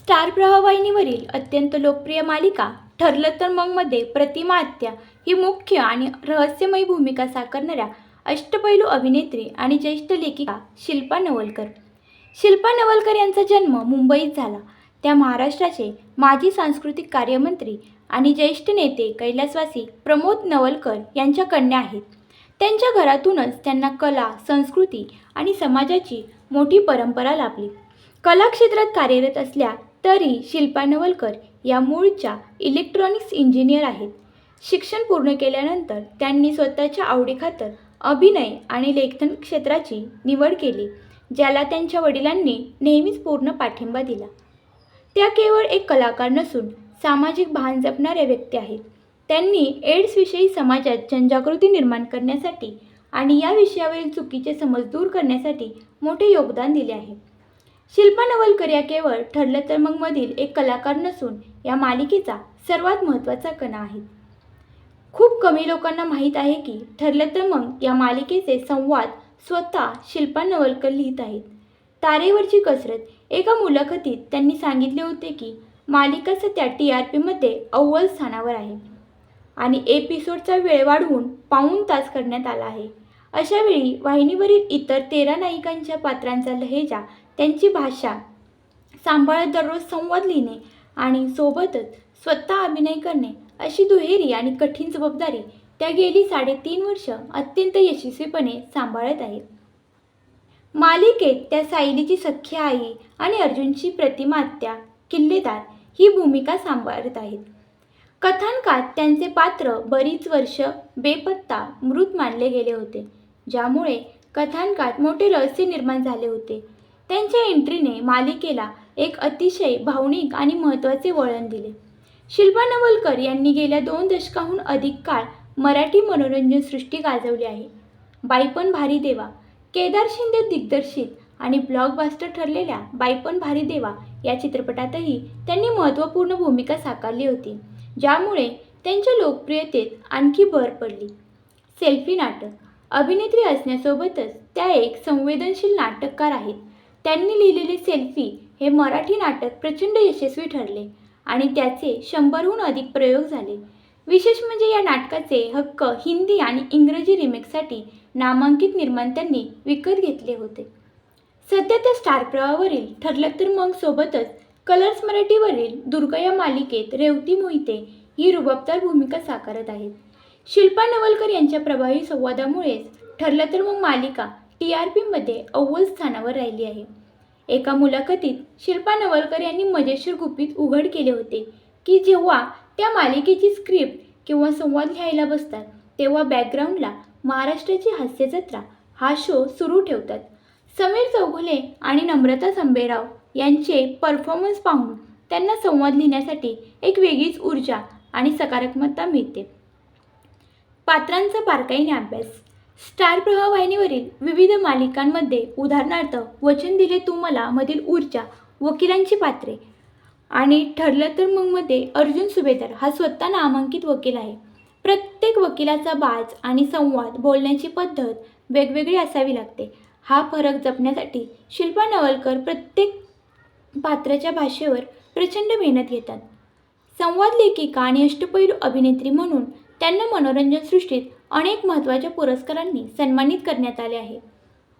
Star प्रवाहिनीवरील अत्यंत लोकप्रिय मालिका ठरलं तर मगमध्ये प्रतिमा आत्या ही मुख्य आणि रहस्यमयी भूमिका साकारणाऱ्या अष्टपैलू अभिनेत्री आणि ज्येष्ठ लेखिका शिल्पा नवलकर. शिल्पा नवलकर यांचा जन्म मुंबईत झाला. त्या महाराष्ट्राचे माजी सांस्कृतिक कार्यमंत्री आणि ज्येष्ठ नेते कैलासवासी प्रमोद नवलकर यांच्या कन्या आहेत. त्यांच्या घरातूनच त्यांना कला, संस्कृती आणि समाजाची मोठी परंपरा लाभली. कला क्षेत्रात कार्यरत असल्या तरी शिल्पा नवलकर या मूळच्या इलेक्ट्रॉनिक्स इंजिनियर आहेत. शिक्षण पूर्ण केल्यानंतर त्यांनी स्वतःच्या आवडीखातर अभिनय आणि लेखन क्षेत्राची निवड केली, ज्याला त्यांच्या वडिलांनी नेहमीच पूर्ण पाठिंबा दिला. त्या केवळ एक कलाकार नसून सामाजिक भान जपणाऱ्या व्यक्ती आहेत. त्यांनी एड्सविषयी समाजात जनजागृती निर्माण करण्यासाठी आणि या विषयावरील चुकीचे समज दूर करण्यासाठी मोठे योगदान दिले आहे. शिल्पा नवलकर या केवळ ठरलं तर मगमधील एक कलाकार नसून या मालिकेचा सर्वात महत्त्वाचा कणा आहेत. खूप कमी लोकांना माहीत आहे की ठरलं तर मग या मालिकेचे संवाद स्वतः शिल्पा नवलकर लिहित आहेत. तारेवरची कसरत एका मुलाखतीत त्यांनी सांगितले होते की मालिका सध्या TRPमध्ये अव्वल स्थानावर आहे आणि एपिसोडचा वेळ वाढवून पाऊण तास करण्यात आला आहे. अशावेळी वाहिनीवरील इतर 13 नायिकांच्या पात्रांचा लहेजा, त्यांची भाषा सांभाळत दररोज संवाद लिहिणे आणि सोबतच स्वतः अभिनय करणे अशी दुहेरी आणि कठीण जबाबदारी त्या गेली 3.5 वर्ष अत्यंत यशस्वीपणे सांभाळत आहेत. मालिकेत त्या सायलीची सख्खी आई आणि अर्जुनची प्रतिमा आत्या किल्लेदार ही भूमिका सांभाळत आहेत. कथानकात त्यांचे पात्र बरीच वर्ष बेपत्ता मृत मानले गेले होते, ज्यामुळे कथानकात मोठे रहस्य निर्माण झाले होते. त्यांच्या एंट्रीने मालिकेला एक अतिशय भावनिक आणि महत्त्वाचे वळण दिले. शिल्पा नवलकर यांनी गेल्या 2 दशकाहून अधिक काळ मराठी मनोरंजन सृष्टी गाजवली आहे. बाईपण भारी देवा, केदार शिंदे दिग्दर्शित आणि ब्लॉकबस्टर ठरलेल्या बाईपण भारी देवा या चित्रपटातही त्यांनी महत्त्वपूर्ण भूमिका साकारली होती, ज्यामुळे त्यांच्या लोकप्रियतेत आणखी भर पडली. सेल्फी नाटक अभिनेत्री असण्यासोबतच त्या एक संवेदनशील नाटककार आहेत. त्यांनी लिहिलेले सेल्फी हे मराठी नाटक प्रचंड यशस्वी ठरले आणि त्याचे 100हून अधिक प्रयोग झाले. विशेष म्हणजे या नाटकाचे हक्क हिंदी आणि इंग्रजी रिमेकसाठी नामांकित निर्मात्यांनी विकत घेतले होते. सध्या त्या स्टार प्रवाहावरील ठरलं तर मग सोबतच कलर्स मराठीवरील दुर्गा या मालिकेत रेवती मोहिते ही रुबाबदार भूमिका साकारत आहेत. शिल्पा नवलकर यांच्या प्रभावी संवादामुळेच ठरलं तर मग मालिका TRPमध्ये अव्वल स्थानावर राहिली आहे. एका मुलाखतीत शिल्पा नवलकर यांनी मजेशीर गुपित उघड केले होते की जेव्हा त्या मालिकेची स्क्रिप्ट किंवा संवाद लिहायला बसतात तेव्हा बॅकग्राऊंडला महाराष्ट्राची हास्य जत्रा हा शो सुरू ठेवतात. समीर चौगुले आणि नम्रता संभेराव यांचे परफॉर्मन्स पाहून त्यांना संवाद लिहिण्यासाठी एक वेगळीच ऊर्जा आणि सकारात्मकता मिळते. पात्रांचा बारकाईने अभ्यास स्टार प्रवाह वाहिनीवरील विविध मालिकांमध्ये उदाहरणार्थ वचन दिले तू मला मधील ऊर्जा वकिलांची पात्रे आणि ठरलं तर मगमध्ये अर्जुन सुभेदार हा स्वतः नामांकित वकील आहे. प्रत्येक वकिलाचा बाज आणि संवाद बोलण्याची पद्धत वेगवेगळी असावी लागते. हा फरक जपण्यासाठी शिल्पा नवलकर प्रत्येक पात्राच्या भाषेवर प्रचंड मेहनत घेतात. संवाद लेखिका आणि अष्टपैलू अभिनेत्री म्हणून त्यांना मनोरंजन सृष्टीत अनेक महत्त्वाच्या पुरस्कारांनी सन्मानित करण्यात आले आहे.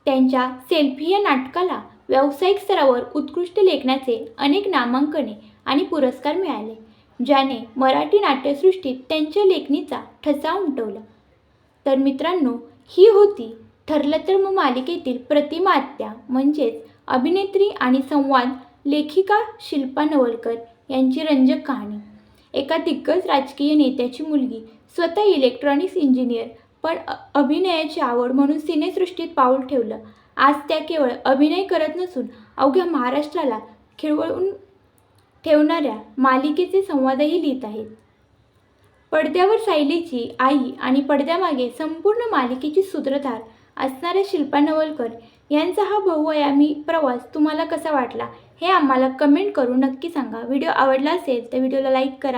त्यांच्या सेल्फी या नाटकाला व्यावसायिक स्तरावर उत्कृष्ट लेखनाचे अनेक नामांकने आणि पुरस्कार मिळाले, ज्याने मराठी नाट्यसृष्टीत त्यांच्या लेखणीचा ठसा उमटवला. तर मित्रांनो, ही होती ठरलं तर मग मालिकेतील प्रतिमा आत्या म्हणजेच अभिनेत्री आणि संवाद लेखिका शिल्पा नवलकर यांची रंजक कहाणी. एका दिग्गज राजकीय नेत्याची मुलगी, स्वतः इलेक्ट्रॉनिक्स इंजिनियर, पण अभिनयाची आवड म्हणून सिनेसृष्टीत पाऊल ठेवलं. आज त्या केवळ अभिनय करत नसून अवघ्या महाराष्ट्राला खिळवून ठेवणाऱ्या मालिकेचे संवादही लिहित आहेत. पडद्यावर सायलीची आई आणि पडद्यामागे संपूर्ण मालिकेची सूत्रधार असणाऱ्या शिल्पा नवलकर यांचा हा बहुआयामी प्रवास तुम्हाला कसा वाटला हे आम्हाला कमेंट करून नक्की सांगा. व्हिडिओ आवडला असेल तर व्हिडिओला लाईक करा.